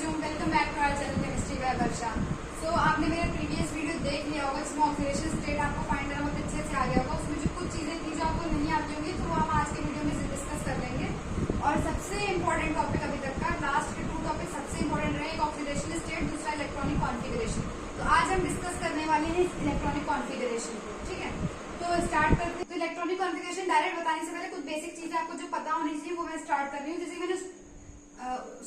बच्चों, welcome back to our channel chemistry by Varsha. So आपने मेरा प्रीवियस वीडियो देख लिया होगा जिसमें ऑक्सीडेशन स्टेट आपको फाइंड करना बहुत अच्छे से आ गया होगा। उसमें जो कुछ चीजें थी जो आपको नहीं आती होंगी तो वो हम आज के वीडियो में डिस्कस कर लेंगे। और सबसे इंपॉर्टेंट टॉपिक अभी तक का लास्ट के 2 टॉपिक सबसे इंपॉर्टेंट रहे, एक ऑक्सीडेशन स्टेट, दूसरा इलेक्ट्रॉनिक कॉन्फिगरेशन। तो आज हम डिस्कस करने वाले हैं इलेक्ट्रॉनिक कॉन्फिगरेशन को। ठीक है, तो स्टार्ट करते हैं। तो इलेक्ट्रॉनिक कॉन्फिगरेशन डायरेक्ट बताने से पहले कुछ बेसिक चीजें आपको जो पता होनी चाहिए वो मैं स्टार्ट कर रही हूँ। जैसे मैंने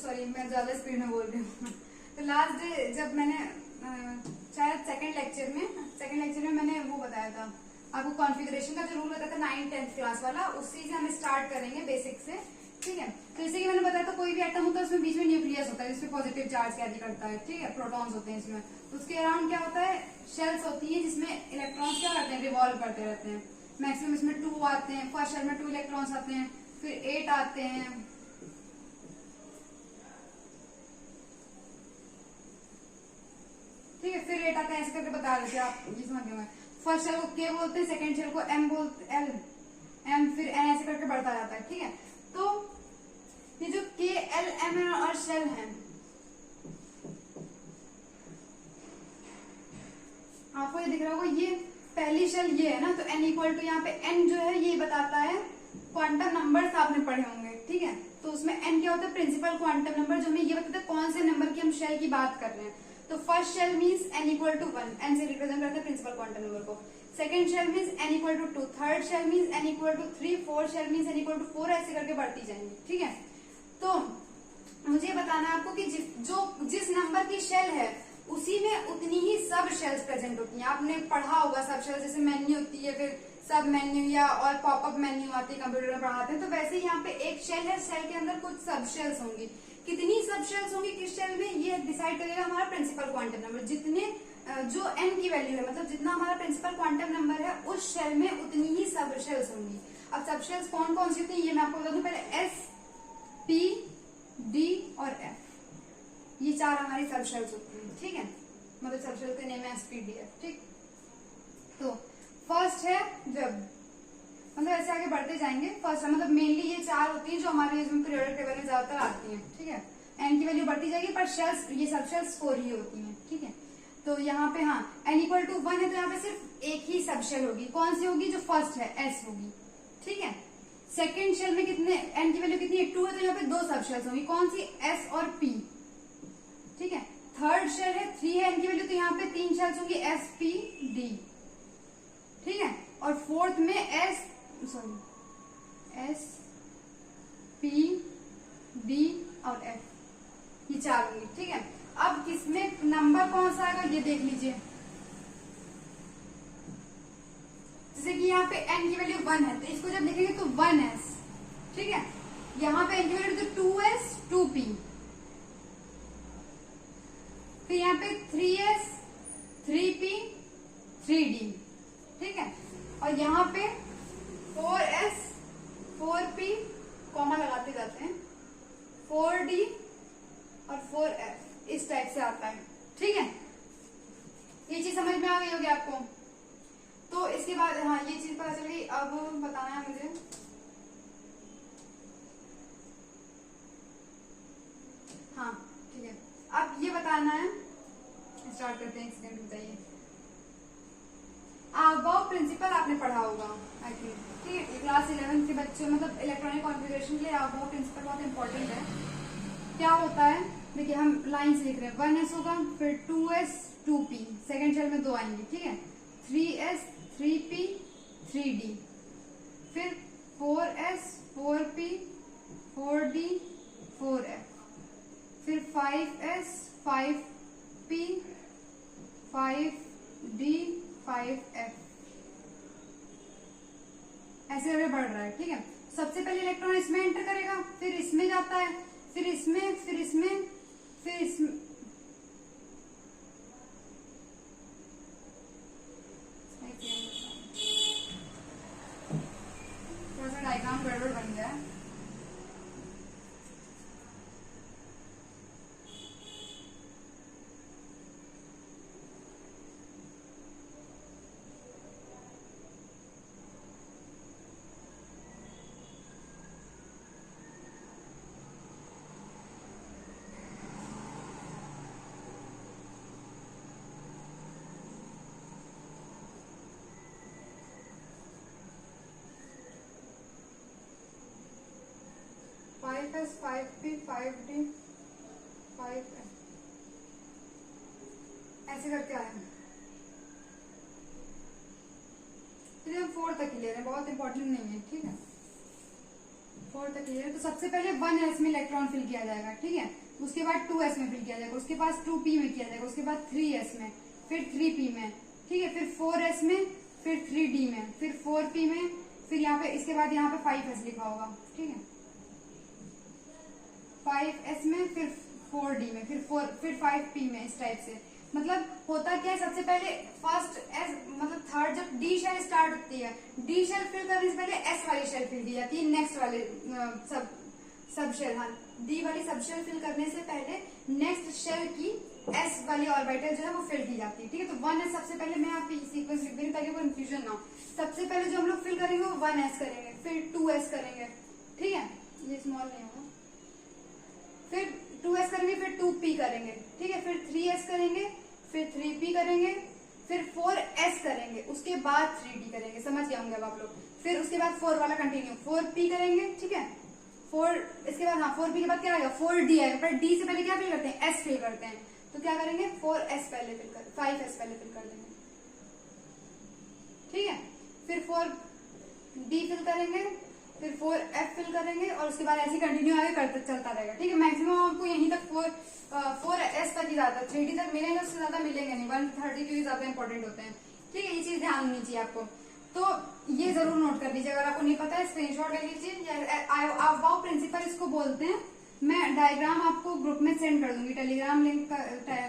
मैं ज्यादा स्पीड में बोल रही हूँ। तो लास्ट डे जब मैंने शायद सेकंड लेक्चर में मैंने वो बताया था आपको कॉन्फ़िगरेशन का जो रूल होता था 9th-10th क्लास वाला, उसी से हम स्टार्ट करेंगे बेसिक से। ठीक है, तो जैसे कि मैंने बताया था कोई भी एटम होता है उसमें बीच में न्यूक्लियस होता है जिसमें पॉजिटिव चार्ज कैरी करता है। ठीक है, प्रोटॉन्स होते हैं इसमें। तो उसके अराउंड क्या होता है, शेल्स होती है जिसमें इलेक्ट्रॉन्स क्या करते हैं, रिवॉल्व करते रहते हैं। मैक्सिमम इसमें 2 आते हैं, फर्स्ट शेल में 2 इलेक्ट्रॉन्स आते हैं, फिर 8 आते हैं। ठीक है, फिर 8 आता है, ऐसे करके बता रहे थे आप, ये समझ गए। फर्स्ट शेल को के बोलते हैं, सेकंड शेल को एम बोलते, एल एम, फिर एन, ऐसे करके बढ़ता जाता है। ठीक है, तो ये जो के एल एम एन और शेल है, आपको ये दिख रहा होगा, ये पहली शेल ये है ना, तो एन इक्वल टू यहाँ पे एन जो है ये बताता है क्वांटम नंबर आपने पढ़े होंगे। ठीक है, तो उसमें एन क्या होता है, प्रिंसिपल क्वांटम नंबर, जो हमें ये बताता है कौन से नंबर की हम शेल की बात कर रहे हैं। तो first shell means n equal to 1, n से रिप्रेजेंट करते हैं प्रिंसिपल क्वांटम नंबर को। Second shell means n equal to 2, third shell means n equal to 3, fourth shell means n equal to 4, ऐसे करके बढ़ती जाएंगी। ठीक है, तो मुझे बताना है आपको कि जिस नंबर की शेल है उसी में उतनी ही सब शेल्स प्रेजेंट होती हैं। आपने पढ़ा होगा सब शेल, जैसे मेन्यू होती है, फिर सब मेन्यू या और पॉपअप मेन्यू आती है, कंप्यूटर में पढ़ाते हैं। तो वैसे यहाँ पे एक शेल है, शेल के अंदर कुछ सब शेल्स होंगी। कितनी सब शेल्स होंगी किस शेल में, ये डिसाइड करेगा हमारा प्रिंसिपल क्वांटम नंबर। जितने जो एन की वैल्यू है, मतलब जितना हमारा प्रिंसिपल क्वांटम नंबर है उस शेल में उतनी ही सब शेल्स होंगी। अब सब शेल्स कौन कौन सी होती है ये मैं आपको बता दूं। पहले एस, पी, डी और एफ, ये 4 हमारी सब शेल्स होती है। ठीक है, मतलब सब शेल के नेम है एस, पी, डी, एफ। ठीक, तो फर्स्ट है जब, मतलब ऐसे आगे बढ़ते जाएंगे। फर्स्ट मतलब मेनली ये 4 होती हैं जो हमारे इसमें पीरियोडिक टेबल में ज्यादातर आती हैं। ठीक है, एन की वैल्यू बढ़ती जाएगी पर शेल्स, ये सब शेल्स 4 ही होती हैं। ठीक है, तो यहाँ पे हाँ एन इक्वल टू 1 है तो यहाँ पे सिर्फ एक ही सब शेल होगी। कौन सी होगी, जो फर्स्ट है एस होगी। ठीक है, सेकेंड शेल में कितने, एन की वैल्यू कितनी है, 2 है, तो यहाँ पे 2 सब शेल्स होंगी। कौन सी, एस और पी। ठीक है, थर्ड शेल है 3 है एन की वैल्यू, तो यहाँ पे 3 शेल्स होंगी, एस, पी, डी। ठीक है, और फोर्थ में एस, पी, डी और एफ, ये 4 होंगी। ठीक है, अब किसमें नंबर कौन सा आएगा ये देख लीजिए। जैसे कि यहाँ पे एन की वैल्यू 1 है तो इसको जब देखेंगे तो 1s। ठीक है, यहाँ पे एन की वैल्यू तो 2s, 2p, फिर यहाँ पे 3s, 3p, 3d। ठीक है, और यहाँ पे 4s, 4p, कॉमा लगाते जाते हैं, 4d और 4f, इस टाइप से आता है। ठीक है, ये चीज समझ में आ गई होगी आपको। तो इसके बाद हाँ ये चीज पता चल गई। अब बताना है मुझे, हाँ ठीक है, अब ये बताना है, स्टार्ट करते हैं। एक सेकंड बताइए, अबाव प्रिंसिपल आपने पढ़ा होगा आई थिंक। ठीक है, क्लास 11 के बच्चों, मतलब इलेक्ट्रॉनिक कॉन्फ़िगरेशन के लिए अबाव प्रिंसिपल बहुत इंपॉर्टेंट है। क्या होता है, देखिए हम लाइन से लिख रहे हैं, 1s होगा, फिर 2s, 2p, सेकेंड शेल में 2 आएंगे। ठीक है, 3s, 3p, 3d, फिर 4s, 4p, 4d, 4f, फिर 5s, 5p, 5d, 5f, ऐसे करके बढ़ रहा है। ठीक है, सबसे पहले इलेक्ट्रॉन इसमें एंटर करेगा, फिर इसमें जाता है, फिर इसमें, फिर इसमें, फिर इसमें। थोड़ा सा डायग्राम गड़बड़ बन गया है। 5s 5p 5d 5 ऐसे करके आए हैं। फिर हम 4 तक ही ले रहे हैं, बहुत इंपॉर्टेंट नहीं है, ठीक है। 4 तक ले रहे हैं तो सबसे पहले 1s में इलेक्ट्रॉन फिल किया जाएगा, ठीक है। उसके बाद 2s में फिल किया जाएगा, उसके बाद 2p में किया जाएगा, उसके बाद 3s में, फिर 3p में, ठीक है, फिर 4s में, फिर 3d में, फिर 4p में, फिर यहाँ पे इसके बाद यहाँ पे 5s लिखा होगा, ठीक है, 5s में, फिर 4d में, फिर 5p में, इस टाइप से। मतलब होता क्या है, सबसे पहले फर्स्ट एस मतलब थर्ड जब डी शेल स्टार्ट होती है, डी शेल फिल करने से पहले एस वाली शेल फिल दी जाती है, नेक्स्ट वाले सब शेल, हाँ, डी वाली सब शेल फिल करने से पहले नेक्स्ट शेल की एस वाली ऑर्बिटल जो है वो फिल की जाती है, ठीक है। तो 1s सबसे पहले मैं आपकी सीक्वेंस लिख दूंगी ताकि कोई कंफ्यूजन ना हो। सबसे पहले जो हम लोग फिल करेंगे वो 1s करेंगे, फिर 2s करेंगे, ठीक है, ये स्मॉल नहीं होगा, फिर 2s करेंगे, फिर 2p करेंगे, ठीक है, फिर 3s करेंगे, फिर 3p करेंगे, फिर 4s करेंगे, उसके बाद 3d करेंगे, समझ गए होंगे अब आप लोग। फिर उसके बाद 4 वाला कंटिन्यू, 4p करेंगे, ठीक है, 4 इसके बाद, हाँ, 4p के बाद क्या आएगा, 4d आएगा, पर d से पहले क्या फिल करते हैं, s फिल करते हैं, तो क्या करेंगे, 4s पहले फिल कर, 5s पहले फिल कर देंगे, ठीक है, फिर 4d फिल करेंगे, फिर 4f फिल करेंगे, और उसके बाद ऐसे कंटिन्यू आगे करते चलता रहेगा, ठीक है। मैक्सिमम आपको यहीं तक 4s तक ही ज्यादा, 3d तक मिलेंगे, उससे ज्यादा मिलेंगे नहीं, 130 के ज्यादा इंपॉर्टेंट होते हैं, ठीक है। ये चीज ध्यान होनी चाहिए आपको, तो ये जरूर नोट कर लीजिए, अगर आपको नहीं पता है स्क्रीनशॉट ले लीजिए। अबाउ प्रिंसिपल इसको बोलते हैं। मैं डायग्राम आपको ग्रुप में सेंड कर दूंगी, टेलीग्राम लिंक,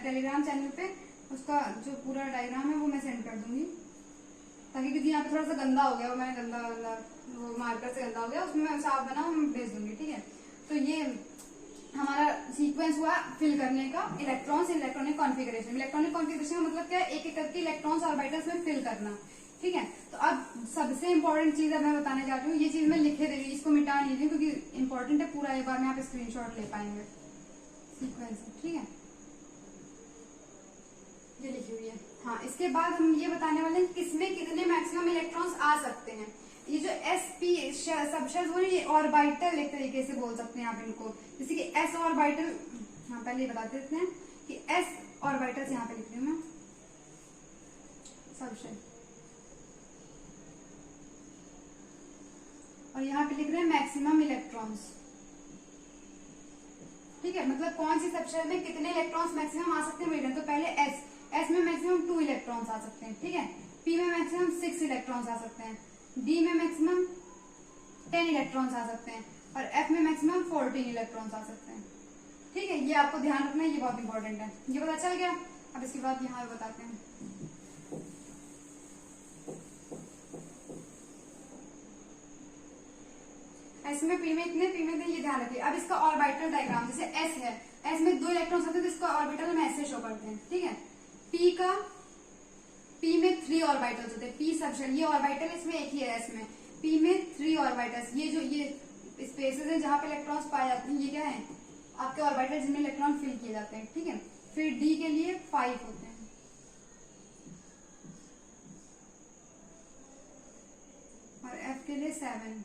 टेलीग्राम चैनल पे उसका जो पूरा डायग्राम है वो मैं सेंड कर दूंगी, ताकि क्योंकि यहाँ पे थोड़ा सा गंदा हो गया, वो मैंने गंदा वो मार्कर से गंदा हो गया, उसमें मैं साफ बना मैं भेज दूंगी, ठीक है। तो ये हमारा सीक्वेंस हुआ फिल करने का, electrons electronic configuration. Electronic configuration का मतलब क्या है, एक एक करके इलेक्ट्रॉन्स ऑर्बिटल्स में फिल करना, ठीक है। तो अब सबसे इंपॉर्टेंट चीज अब मैं बताने जा रही हूँ, ये चीज मैं लिखे दे रही हूँ, इसको मिटा नहीं रही क्योंकि इंपॉर्टेंट है पूरा, एक बार में आप स्क्रीनशॉट ले पाएंगे सीक्वेंस, ठीक है, ये लिखी हुई है। हाँ, इसके बाद हम ये बताने वाले हैं किसमें कितने मैक्सिमम इलेक्ट्रॉन्स आ सकते हैं। ये जो sp सब शेल्स हो, ये ऑर्बिटल एक तरीके से बोल सकते हैं आप इनको, जैसे कि s ऑर्बिटल, हाँ पहले ये बता देते हैं कि s ऑर्बिटल्स यहाँ पे लिख रही हूँ मैं, सब शेल, और यहाँ पे लिख रहे हैं मैक्सिमम इलेक्ट्रॉन्स, ठीक है। मतलब कौन सी सब शेल में कितने इलेक्ट्रॉन्स मैक्सिमम आ सकते हैं मीडियम, तो पहले s में मैक्सिमम 2 इलेक्ट्रॉन्स आ सकते हैं, ठीक है, p में मैक्सिमम 6 इलेक्ट्रॉन्स आ सकते हैं, d में मैक्सिमम 10 इलेक्ट्रॉन्स आ सकते हैं, और f में मैक्सिमम 14 इलेक्ट्रॉन्स आ सकते हैं, ठीक है। ये आपको ध्यान रखना है, ये बहुत इंपॉर्टेंट है, ये पता चल गया। अब इसके बाद यहाँ बताते हैं, s में p में इतने, p में इतने, ये ध्यान रखिए। अब इसका ऑर्बिटल डायग्राम, जैसे s है, s में 2 इलेक्ट्रॉन्स होते हैं तो इसका ऑर्बिटल हम ऐसे शो करते हैं, ठीक है। p में 3 ऑर्बिटल्स होते हैं, p सबशेल, ये ऑर्बिटल इसमें एक ही है, s में p में 3 ऑर्बिटल्स, ये जो ये स्पेसेस हैं जहां पे इलेक्ट्रॉन्स पाए जाते हैं, ये क्या है आपके ऑर्बिटल जिनमें इलेक्ट्रॉन फिल किए जाते हैं, ठीक है। फिर d के लिए 5 होते हैं, और f के लिए 7,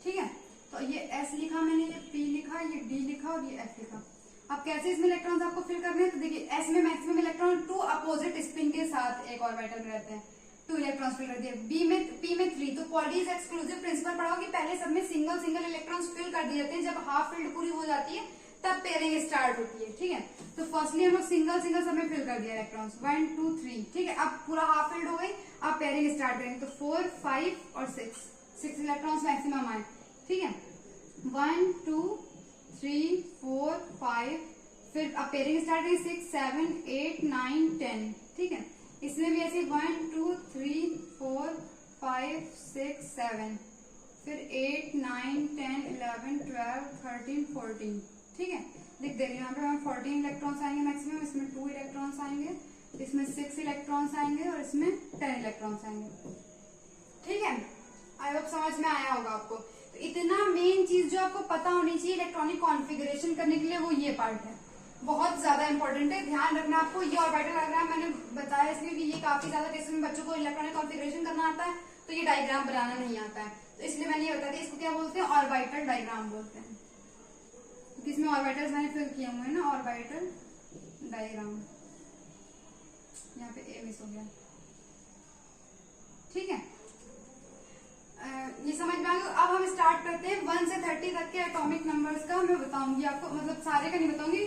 ठीक है। तो ये s लिखा मैंने, ये p लिखा, ये d लिखा, और ये f लिखा। अब कैसे इसमें इलेक्ट्रॉन्स आपको फिल करने हैं, तो देखिए s में मैक्सिमम इलेक्ट्रॉन 2 अपोजिट स्पिन के साथ एक ऑर्बिटल में रहते हैं, 2 इलेक्ट्रॉन्स फिल कर दिए। p में 3, तो पॉलीज एक्सक्लूसिव प्रिंसिपल पढ़ा कि पहले सब में सिंगल सिंगल इलेक्ट्रॉन्स फिल कर दिए जाते हैं, जब हाफ फील्ड पूरी हो जाती है तब पेयरिंग स्टार्ट होती है, ठीक है। तो फर्स्टली हम लोग सिंगल सिंगल सब में फिल कर दिया इलेक्ट्रॉन्स, 1 2 3, ठीक है। अब पूरा हाफ फील्ड हो गई, अब पेयरिंग स्टार्ट करेंगे, तो 4 5 और 6 इलेक्ट्रॉन्स मैक्सिमम आए, ठीक है। 1 2 3 4 5, फिर अब पेयरिंग स्टार्ट करें 6 7 8 9 10, ठीक है। इसमें भी ऐसे 1 2 3 4 5 6 7, फिर 8 9 10 11 12 13 14, ठीक है। लिख दे रही हूँ यहाँ पे, हमें 14 इलेक्ट्रॉन्स आएंगे मैक्सिमम, इसमें 2 इलेक्ट्रॉन्स आएंगे, इसमें 6 इलेक्ट्रॉन्स आएंगे, और इसमें 10 इलेक्ट्रॉन्स आएंगे, ठीक है। आई होप समझ में आया होगा आपको। तो इतना मेन चीज जो आपको पता होनी चाहिए इलेक्ट्रॉनिक कॉन्फ़िगरेशन करने के लिए, वो ये पार्ट है, बहुत ज्यादा इंपॉर्टेंट है, ध्यान रखना आपको। ये ऑर्बिटल डायग्राम मैंने बताया इसलिए कि ये काफी ज्यादा केसेस में बच्चों को इलेक्ट्रॉनिक कॉन्फ़िगरेशन करना आता है, तो ये डायग्राम बनाना नहीं आता है, तो इसलिए मैंने ये बता दिया। इसको क्या बोलते हैं? ऑर्बिटल डायग्राम बोलते हैं, क्योंकि इसमें ऑर्बिटल्स मैंने फिल किए हुए हैं ना, ऑर्बिटल डायग्राम। यहाँ पे ए मिस हो गया, ठीक है। ये समझ में आ गया। अब हम स्टार्ट करते हैं 1 से 30 तक के एटॉमिक नंबर्स का। मैं बताऊंगी आपको, मतलब सारे का नहीं बताऊंगी,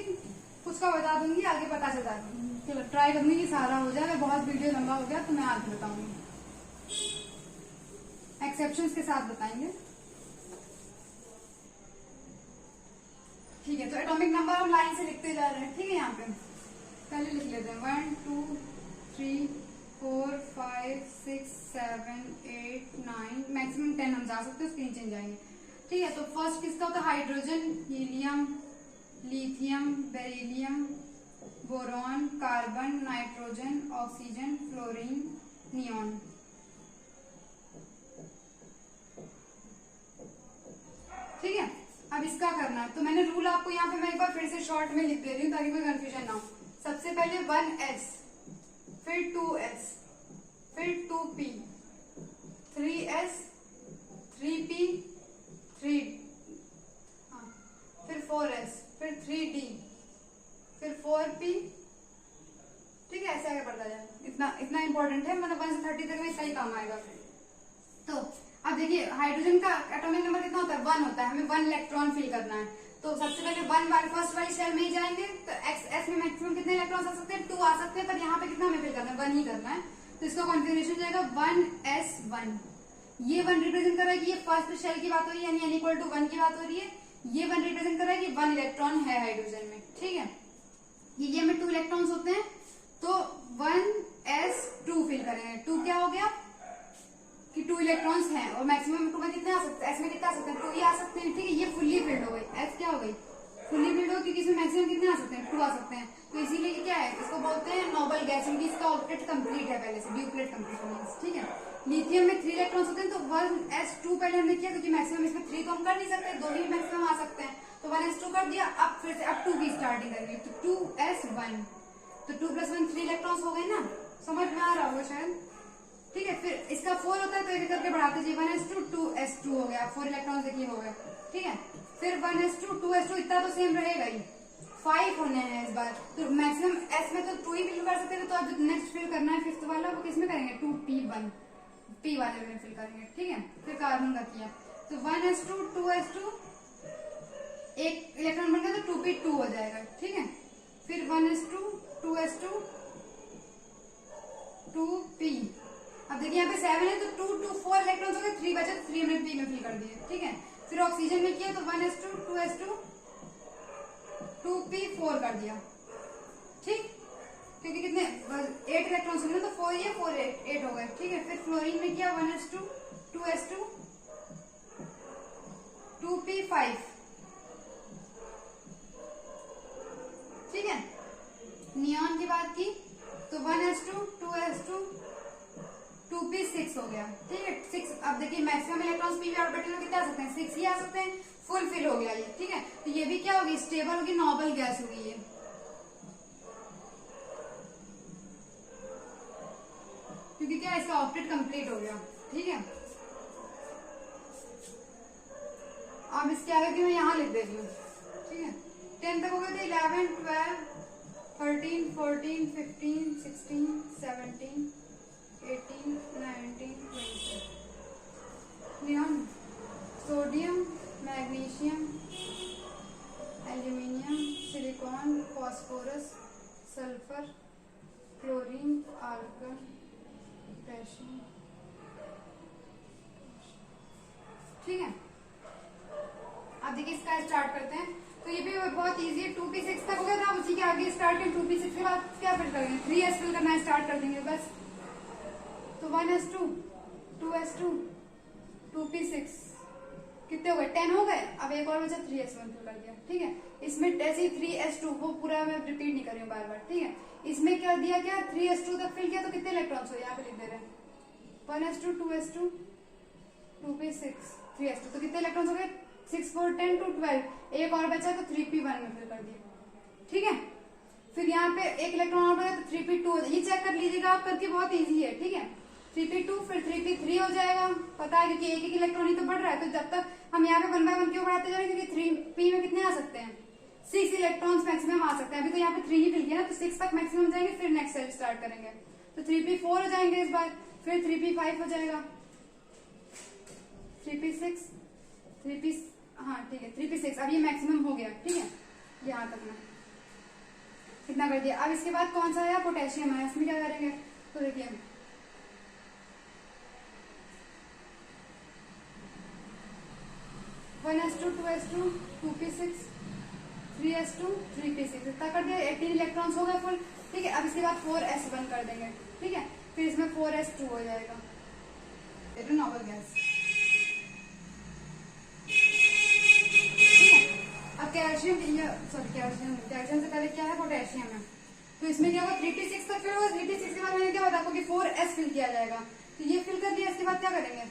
कुछ का बता दूंगी, आगे पता चल जाएगा। चलो ट्राई करूंगी कि सारा हो जाए, बहुत वीडियो लंबा हो गया तो मैं आगे बताऊंगी, एक्सेप्शंस के साथ बताएंगे, ठीक है। तो एटॉमिक नंबर हम लाइन से लिखते जा रहे हैं, ठीक है। यहाँ पे पहले लिख लेते हैं 1 2 3 4 5 6 7 8 9, मैक्सिमम 10 हम जा सकते हैं, उसके नीचे जाएंगे, ठीक है। तो फर्स्ट किसका होता है? Hydrogen, helium, lithium, beryllium, boron, carbon, nitrogen, oxygen, fluorine, neon, ठीक है। अब इसका करना है, तो मैंने रूल आपको यहाँ पे मैं एक बार फिर से शॉर्ट में लिख दे रही हूँ ताकि कोई कंफ्यूजन ना हो। सबसे पहले 1s, फिर 2s, फिर 2p, 3s, 3p, 3 फिर 4s, फिर 3d, फिर 4p, ठीक है। ऐसे आगे बढ़ता जाए, इतना इंपॉर्टेंट है, मतलब 1 से 30 तक में सही काम आएगा। तो अब देखिए हाइड्रोजन का एटॉमिक नंबर कितना होता है? 1 होता है, हमें 1 इलेक्ट्रॉन फिल करना है, तो सबसे पहले 1 वाली फर्स्ट वाली सेल में ही जाएंगे। तो एस में मैक्सिमम कितने इलेक्ट्रॉन आ सकते हैं? 2 आ सकते हैं, पर यहाँ पे कितना हमें फिल करना है? 1 ही करना है, तो इसका कॉन्फिगरेशन जाएगा 1s1। ये 1 रिप्रेजेंट कर रहा है कि ये फर्स्ट शेल की बात हो रही है, यानी n=1 की बात हो रही है। ये 1 रिप्रेजेंट कर रहा है कि 1 इलेक्ट्रॉन है हाइड्रोजन में, ठीक है। ये में 2 इलेक्ट्रॉन्स होते हैं, तो 1s2 फिल करेंगे। 2 क्या हो गया कि 2 इलेक्ट्रॉन्स हैं, और मैक्सिमम 2 में कितने आ सकते हैं? एस में कितने आ सकते हैं? 2 ही आ सकते हैं, ठीक है। ये फुल्ली फिल्ड हो गई, एस क्या हो गई? फुल्ली फिल्ड हो, क्योंकि इसमें मैक्सिमम कितने आ सकते हैं? 2 आ सकते हैं, तो इसीलिए क्या है, इसको बोलते हैं नोबल गैस, क्योंकि इसका ऑक्टेट कंप्लीट है पहले से, ड्यूप्लेट कंप्लीट, ठीक है। लिथियम में 3 इलेक्ट्रॉन्स होते हैं, तो 1s2 पहले हमने किया, क्योंकि मैक्सिमम इसमें 3 तो हम कर नहीं सकते, 2 ही मैक्सिमम आ सकते हैं, तो 1s2 कर दिया। अब फिर से अब 2 की स्टार्टिंग करेंगे, तो 2s1, तो 2 + 1 3 इलेक्ट्रॉन्स हो गए ना, समझ में आ रहा होगा शायद, ठीक है। फिर इसका 4 होता है, तो एक करके बढ़ाते जाइए, 1s2 2s2 हो गया, 4 इलेक्ट्रॉन्स देखिए हो गए, ठीक है। फिर 1s2 2s2 इतना तो सेम रहेगा ही, 5 होने हैं इस बार, तो मैक्सिमम एस में तो 2 ही फिल कर सकते हैं, तो अब जो नेक्स्ट फिल करना है 5th वाला, वो किसमें करेंगे? 2p1, p वाले में फिल करेंगे, ठीक है। फिर कार्बन का किया, तो 1s2 2s2 एक इलेक्ट्रॉन बन गया, तो 2p2 हो जाएगा, ठीक है। फिर 1s2 2s2 2p, अब देखिए यहाँ पे 7 है, तो 2 2 4 इलेक्ट्रॉन्स हो गए, 3 बचे, 3 हमने p में फिल कर दिए, ठीक है। फिर ऑक्सीजन में किया, तो 1s2 2s2 2p4 कर दिया, ठीक, क्योंकि कितने 8 इलेक्ट्रॉन्स हो गए, तो 4 ये 4 8 हो गए, ठीक है। फिर फ्लोरीन में किया, 1s2 2s2 2p5, ठीक है। नियॉन की बात की, तो 1s2 2s2 2p6 हो गया, ठीक है। 6, अब देखिए मैक्सिमम इलेक्ट्रॉन्स पी ऑर्बिटल में कितने आ सकते हैं? 6 ही आ सकते हैं, फुल फिल हो गया ये, ठीक है। तो ये भी क्या होगी? स्टेबल होगी, नोबल गैस होगी ये, क्योंकि क्या इसका ऑक्टेट कंप्लीट हो गया, ठीक है। अब इसके आगे की मैं यहाँ लिख दे रही हूँ, ठीक है। 10 तक हो गए थे, 11 12 13 14 15 16 17 18 19 20। Neon, sodium, magnesium, aluminium, silicon, phosphorus, sulphur, chlorine, argon, potassium, ठीक है। अब देखिए इसका स्टार्ट करते हैं, तो ये भी बहुत इजी है। 2p6 तक हो गया था, उसी के आगे स्टार्ट करें। 2p6 के बाद क्या फिल करेंगे? 3s फिल करना स्टार्ट कर देंगे बस। तो 1s2 2s2 2p6 कितने हो गए? 10 हो गए। अब एक और बचा 3s1 फिल कर दिया, ठीक है। इसमें जैसे 3s2 वो पूरा मैं रिपीट नहीं कर रही हूँ बार बार, ठीक है। इसमें क्या दिया, क्या 3s2 तक फिल किया, तो कितने इलेक्ट्रॉन्स हो यहाँ पे लिख दे रहे हैं, 1s2 2s2 2p6 3s2, तो कितने इलेक्ट्रॉन्स हो गए? 6 4 10 2 12, एक और बचा तो 3p1 में फिल कर दिया, ठीक है। फिर यहाँ पे एक इलेक्ट्रॉन और बढ़ा तो 3p2 हो जाएगा। ये चेक कर लीजिएगा आप करके, बहुत इजी है, ठीक है। 3p2 फिर 3p3 हो जाएगा, पता है क्योंकि एक एक इलेक्ट्रॉन ही तो बढ़ रहा है। तो जब तक हम यहाँ पे 1 बाय 1 क्यों बढ़ाते जा रहे हैं, क्योंकि 3p में कितने आ सकते हैं, 6 इलेक्ट्रॉन्स मैक्सिमम आ सकते हैं। अभी तो यहाँ पे 3 ही फिल किया ना, तो 6 तक मैक्सिमम जाएंगे, फिर नेक्स्ट सेल स्टार्ट करेंगे। तो 3p4 हो जाएंगे इस बार, फिर 3p5 हो जाएगा, 3p6, 3p, हाँ ठीक है 3p6। अब ये मैक्सिमम हो गया, ठीक है, यहाँ तक में कितना कर दिया। अब इसके बाद कौन सा आया, पोटेशियम आया, इसमें क्या करेंगे, तो देखिए 1s2 2s2 2p6 3s2 3p6 इतना कर दिया, 18 इलेक्ट्रॉन्स हो गए फुल, ठीक है। अब इसके बाद 4s1 कर देंगे, ठीक है, फिर इसमें 4s2 हो जाएगा, नॉर्मल गैस, ठीक है। अब कैल्शियम, सॉरी कैल्शियम से पहले क्या है, पोटेशियम है। तो इसमें क्या होगा, 3p6 तक फिल होगा, 3p6 के बाद मैंने क्या बताया कि 4s फिल किया जाएगा। तो ये फिल कर दिया, इसके बाद क्या करेंगे,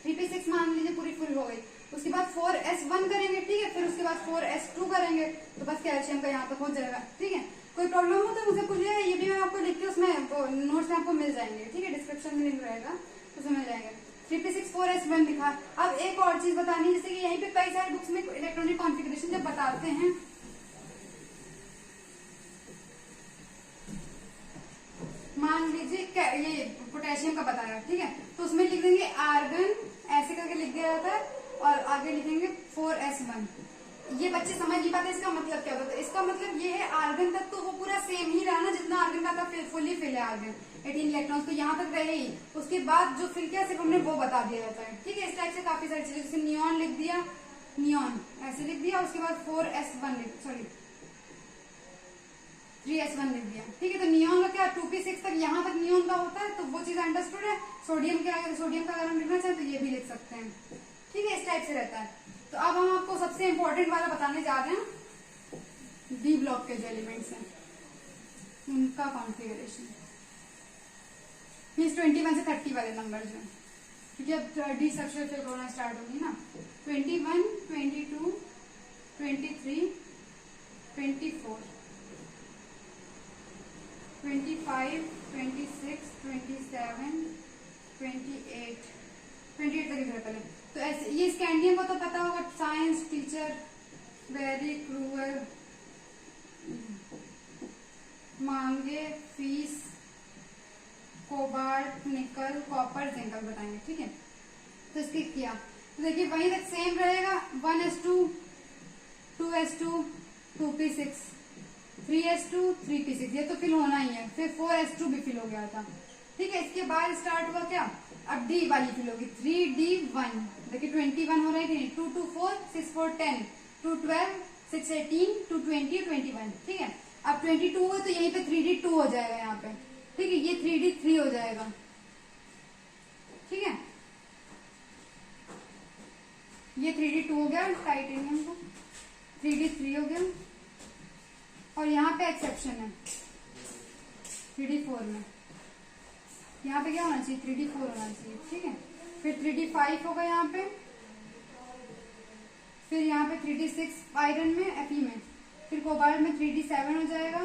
3p6 मान लीजिए पूरी फुल हो गई, उसके बाद 4s1 करेंगे, ठीक है, फिर उसके बाद 4s2 करेंगे, तो बस कैल्शियम का यहाँ तक हो जाएगा, ठीक है। कोई प्रॉब्लम हो तो मुझे पूछिएगा, ये भी मैं आपको लिख के उसमें नोट्स में आपको मिल जाएंगे, ठीक है, डिस्क्रिप्शन में लिंक रहेगा, उसमें मिल जाएंगे। 3p6 4s1 लिखा। अब एक और चीज बतानी है, जैसे कि यहीं पे कई सारे बुक्स में इलेक्ट्रॉनिक कॉन्फ़िगरेशन जब बताते हैं, मान लीजिए ये पोटेशियम का बताया, ठीक है, तो उसमें लिख देंगे आर्गन, ऐसे करके लिख दिया जाता है, और आगे लिखेंगे 4s1। ये बच्चे समझ नहीं पाते इसका मतलब क्या होता है। इसका मतलब ये है आर्गन तक तो वो पूरा सेम ही रहा ना, जितना आर्गन का था, फुली फिल है आर्गन, 18 इलेक्ट्रॉन्स तो यहाँ तक रहे ही, उसके बाद जो फिल किया सिर्फ हमने वो बता दिया जाता है, ठीक है। इस टाइप से काफी सारी चीजें, जैसे नियॉन लिख दिया, नियॉन ऐसे लिख दिया, उसके बाद 3s1 लिख दिया, ठीक है। तो नियॉन का क्या, 2p6 तक यहाँ तक नियॉन का होता है, तो वो चीज अंडरस्टूड है। सोडियम के आगे, सोडियम का अगर हम लिखना चाहें तो ये भी लिख सकते हैं, ठीक है, इस टाइप से रहता है। तो अब हम आपको सबसे इंपॉर्टेंट वाला बताने जा रहे हैं, डी ब्लॉक के जो एलिमेंट्स हैं उनका कॉन्फ़िगरेशन, मीन्स 21 से 30 वाले नंबर जो है, क्योंकि अब डी स्ट्रक्चर फिर होना स्टार्ट होगी ना। 21 22 23 24 25 26 27 28 तक इधर पहले। तो ऐसे ये स्कैंडियम को तो पता होगा, साइंस टीचर, वेरी क्रूअल, मांगे, फीस, कोबाल्ट, निकल, कॉपर, जिंक बताएंगे, ठीक है। तो इसके किया, तो देखिए वहीं तक सेम रहेगा, 1s2 2s2 2p6 3s2 3p6, ये तो फिल होना ही है। फिर 4s2 भी फिल हो गया था, ठीक है। इसके बाद स्टार्ट हुआ क्या, अब डी वाली फिल होगी, 3d1, देखिए 21 हो रहा है कि नहीं, 2 2 4 6 4 10 2 12 6 18 2 20 21, ठीक है। अब 22 हुआ तो यहीं पे 3d2 हो जाएगा यहाँ पे, ठीक है, ये 3d3 हो जाएगा, ठीक है, ये 3d2 हो गया टाइटेनियम का, 3d3 हो गया, और यहाँ पे एक्सेप्शन है 3d4 में, यहाँ पे क्या होना चाहिए, 3d4 होना चाहिए, ठीक है। फिर 3d5 होगा यहाँ पे, फिर यहाँ पे 3d6 आयरन में, Fe में, फिर कोबाल्ट में 3d7 हो जाएगा,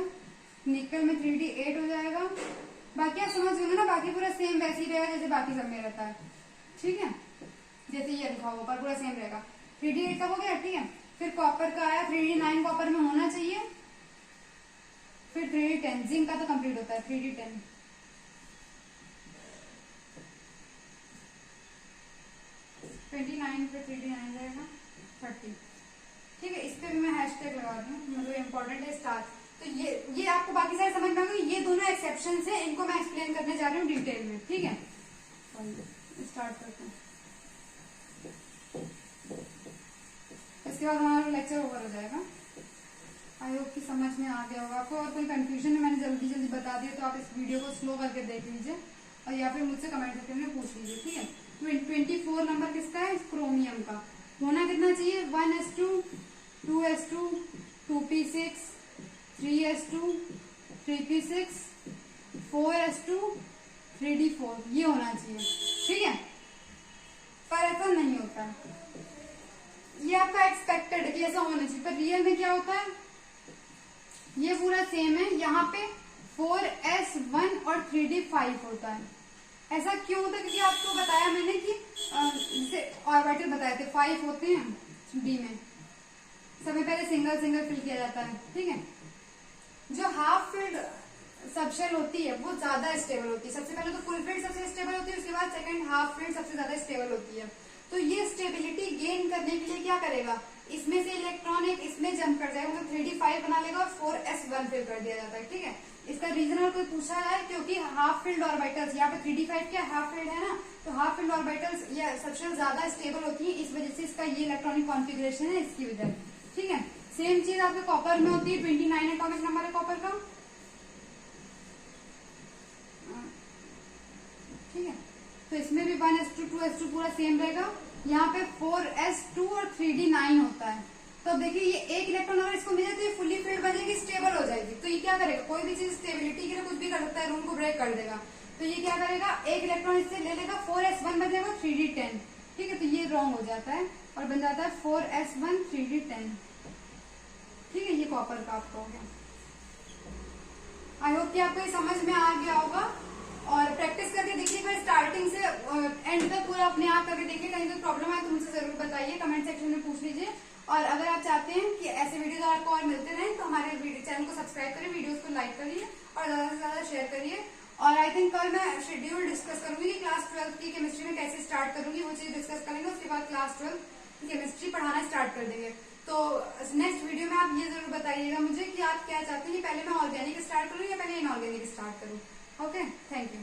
निकल में 3d8 हो जाएगा। बाकी आप समझ गए ना, बाकी पूरा सेम वैसे ही रहेगा जैसे बाकी सब में रहता है, ठीक है, जैसे ये लिखा हुआ पर पूरा सेम रहेगा। 3d8 का हो गया, ठीक है। फिर कॉपर का आया, 3d9 कॉपर में होना चाहिए, फिर 3d10 जिंक का तो कंप्लीट होता है, 3d10 29 पे 3d9 रहेगा 30, ठीक है। इस पे भी मैं हैशटैग लगा दूं, मतलब इम्पोर्टेंट है स्टार। तो ये आपको बाकी सारे समझ में आ गए, ये दोनों एक्सेप्शन है, इनको मैं एक्सप्लेन करने जा रही हूँ डिटेल में, ठीक है। स्टार्ट करते हैं, इसके बाद हमारा लेक्चर ओवर हो जाएगा। आई होप कि समझ में आ गया होगा आपको, और कोई कंफ्यूजन है मैंने जल्दी जल्दी बता दिया तो आप इस वीडियो को स्लो करके देख लीजिए, और या फिर मुझसे कमेंट सेक्शन में पूछ लीजिए, ठीक है। 24 नंबर किसका है, क्रोमियम का। होना कितना चाहिए, 1s2 2s2 2p6 3s2 3p6 4s2 3d4, ये होना चाहिए, ठीक है। पर ऐसा नहीं होता, ये आपका एक्सपेक्टेड है कि ऐसा होना चाहिए, पर रियल में क्या होता है, ये पूरा सेम है। यहाँ पे 4s1 और 3d5 होता है। ऐसा क्यों होता है? क्योंकि आपको बताया मैंने कि जैसे ऑर्बिटल बताए थे 5 होते हैं डी में, सबसे पहले सिंगल सिंगल फिल किया जाता है, ठीक है। जो हाफ फिल्ड सबशेल होती है वो ज्यादा स्टेबल होती है। सबसे पहले तो फुल फिल्ड सबसे स्टेबल होती है, उसके बाद सेकंड हाफ फिल्ड सबसे ज्यादा स्टेबल होती है। तो ये स्टेबिलिटी गेन करने के लिए क्या करेगा, इसमें से इलेक्ट्रॉन एक इसमें जंप कर जाएगा, मतलब 3d5 बना लेगा और 4s1 फिल कर दिया जाता है, ठीक है। इसका रीजन अगर कोई पूछा जाए, क्योंकि हाफ फिल्ड ऑर्बिटल्स, यहाँ पे 3d5 क्या हाफ फिल्ड है ना, तो हाफ फिल्ड ऑर्बिटल्स या सबसे ज्यादा स्टेबल होती है, इस वजह से इसका ये इलेक्ट्रॉनिक कॉन्फिगरेशन है, इसकी वजह, ठीक है। सेम चीज आपके कॉपर में होती है, 29 एटॉमिक नंबर है कॉपर का, ठीक है। तो इसमें भी 1s2 2s2 पूरा सेम रहेगा। यहाँ पे 4s2 और 3d9 होता है। तो अब देखिए ये एक इलेक्ट्रॉन अगर इसको मिल जाए तो ये फुली फिल्ड बनेगी, स्टेबल हो जाएगी। तो ये क्या करेगा, कोई भी चीज स्टेबिलिटी के लिए कुछ भी कर सकता है, रूम को ब्रेक कर देगा। तो ये क्या करेगा, एक इलेक्ट्रॉन इससे ले लेगा, 4s1 बन जाएगा 3d10, ठीक है। तो ये रॉन्ग हो जाता है और बन जाता है 4s1 3d10, ठीक है। ये कॉपर का आपका हो गया। आई होप कि आपको ये समझ में आ गया होगा और प्रैक्टिस करके देखिएगा स्टार्टिंग से एंड तक पूरा अपने आप करके देखिए। कहीं तो प्रॉब्लम है तो मुझसे जरूर बताइए, कमेंट सेक्शन में पूछ लीजिए। और अगर आप चाहते हैं कि ऐसे वीडियोस आपको और मिलते रहें तो हमारे चैनल को सब्सक्राइब करिए, वीडियोस को लाइक करिए और ज्यादा से ज्यादा शेयर करिए। और आई थिंक कल मैं शेड्यूल डिस्कस करूंगी कि क्लास 12 की केमिस्ट्री में कैसे स्टार्ट करूंगी, वो चीज डिस्कस करेंगे। उसके बाद क्लास 12 की केमिस्ट्री पढ़ाना स्टार्ट कर देंगे। तो नेक्स्ट वीडियो में आप ये जरूर बताइएगा मुझे कि आप क्या चाहते हैं, पहले मैं ऑर्गेनिक स्टार्ट करूँ या पहले इनऑर्गेनिक स्टार्ट करूँ। Okay, thank you.